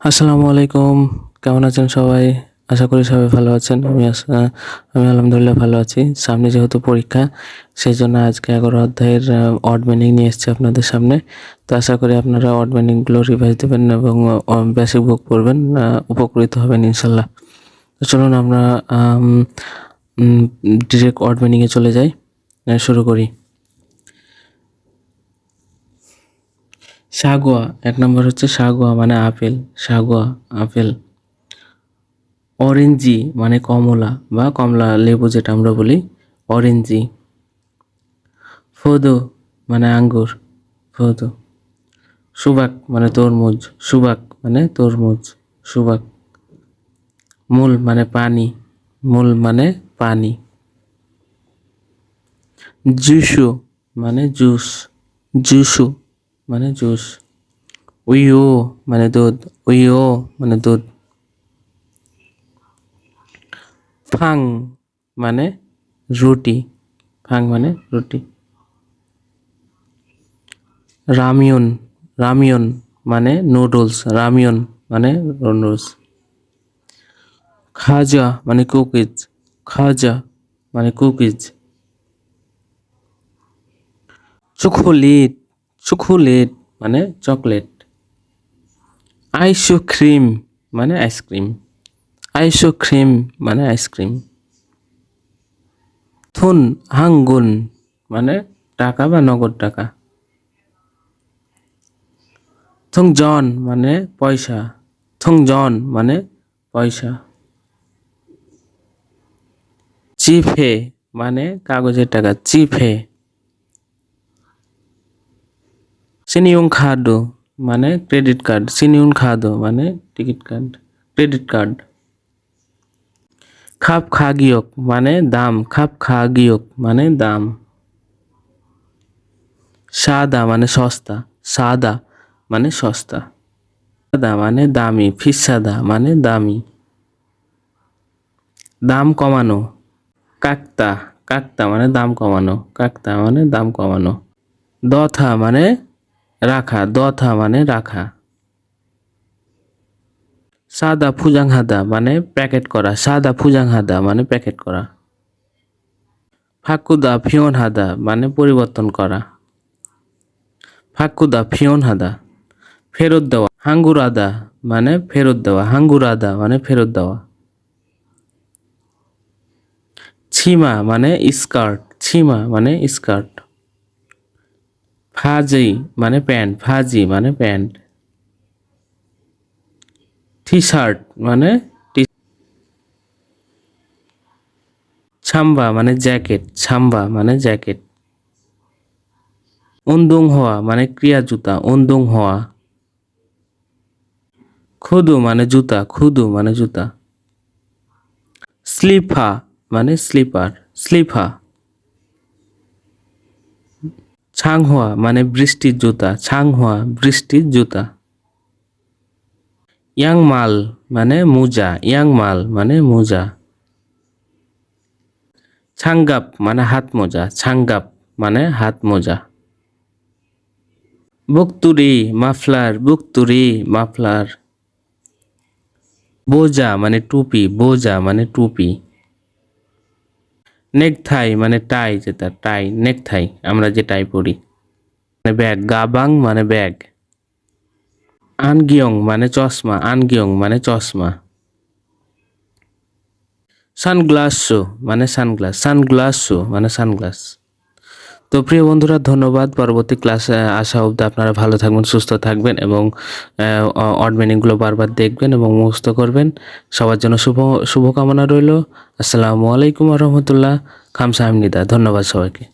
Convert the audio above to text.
আসসালামু আলাইকুম, কেমন আছেন সবাই? আশা করি সবাই ভালো আছেন। আমি আলহামদুলিল্লাহ ভালো আছি। সামনে যেহেতু পরীক্ষা, সেই জন্য আজকে 11 অধ্যায়ের অড মিনিং নিয়ে এসেছি আপনাদের সামনে। তো আশা করি আপনারা অড মিনিংগুলো রিভাইজ দেবেন এবং বেসিক বুক পড়বেন, উপকৃত হবেন ইনশাল্লাহ। তো চলুন আমরা ডিরেক্ট অড মিনিংয়ে চলে যাই। শুরু করি। সাগুয়া, 1 নম্বর হচ্ছে সাগুয়া মানে আপেল, সাগুয়া আপেল। অরেঞ্জি মানে কমলা বা কমলা লেবু যেটা আমরা বলি, অরেঞ্জি। ফদো মানে আঙ্গুর, ফদো। সুবাক মানে তরমুজ, সুবাক মানে তরমুজ, সুবাক। মূল মানে পানি, মূল মানে পানি। জুসু মানে জুস, জুসু মানে জুস। উইও মানে দুধ, উইও মানে দুধ। ফাং মানে রুটি, ফাং মানে রুটি। রামিয়ন, রামিয়ন মানে নুডলস, রামিয়ন মানে নুডলস। খাজা মানে কুকিজ, খাজা মানে কুকিজ। চকোলেট, চকোলেট মানে চকলেট। আইসক্রিম মানে আইসক্রিম, আইসক্রিম মানে আইসক্রিম। থুন হাঙ্গুন মানে টাকা বা নগদ টাকা। থংজন মানে পয়সা, থংজন মানে পয়সা। চিফে মানে কাগজের টাকা, চিফে। সিনিয়ং খাদো মানে ক্রেডিট কার্ড, সিনিয়ং খাদো মানে টিকিট কার্ড, ক্রেডিট কার্ড। খাপ খাগিয়ক মানে দাম, খাপ খাগিয়ক মানে দাম। সাদা মানে সস্তা, সাদা মানে সস্তা। সাদা মানে দামি, ফিসাদা মানে দামি। দাম কমানো, কাকতা, কাকতা মানে দাম কমানো, কাকতা মানে দাম কমানো। দথা মানে রাখা, দথা মানে রাখা। সাদা ফুজাং হাদা মানে প্যাকেট করা, সাদা ফুজাং হাদা মানে প্যাকেট করা। ফাকুদা ফিওন হাদা মানে পরিবর্তন করা, ফাকুদা ফিওন হাদা। ফেরত দেওয়া, হাঙ্গুরাদা মানে ফেরত দেওয়া, হাঙ্গুরাদা মানে ফেরত দেওয়া। ছিমা মানে স্কার্ট, ছিমা মানে স্কার্ট। ফাজি মানে প্যান্ট, ফাজি মানে প্যান্ট। টি শার্ট মানে ছাম্বা মানে জ্যাকেট, ছাম্বা মানে জ্যাকেট। উন্দুং হওয়া মানে ক্রিয়া জুতা, উন্দুং হওয়া। খুদু মানে জুতা, খুদু মানে জুতা। স্লিফা মানে স্লিপার, স্লিফা। ছাংহোয়া মানে বৃষ্টির জুতা, ছাংহোয়া বৃষ্টির জুতা। ইয়াংমাল মানে মোজা, ইয়াংমাল মানে মোজা। ছাঙ্গাপ মানে হাত মোজা, ছাঙ্গাপ মানে হাত মোজা। বুকতুরি মাফলার, বুকতুরি মাফলার। বোজা মানে টুপি, বোজা মানে টুপি। নেকথাই মানে টাই, যেটা টাই, নেকথাই আমরা যে টাই পরি। মানে ব্যাগ, গাবাং মানে ব্যাগ। আনগিয়ং মানে চশমা, আনগিয়ং মানে চশমা। সানগ্লাসও মানে সানগ্লাস, সানগ্লাসও মানে সানগ্লাস। তো প্রিয় বন্ধুরা, ধন্যবাদ। পরবর্তী ক্লাসে আসা অবধি আপনারা ভালো থাকবেন, সুস্থ থাকবেন এবং অড মিনিংগুলো বারবার দেখবেন এবং মুখস্থ করবেন। সবার জন্য শুভকামনা রইল। আসসালামু আলাইকুম রহমতুল্লাহ, খামসাহামনিদা। ধন্যবাদ সবাইকে।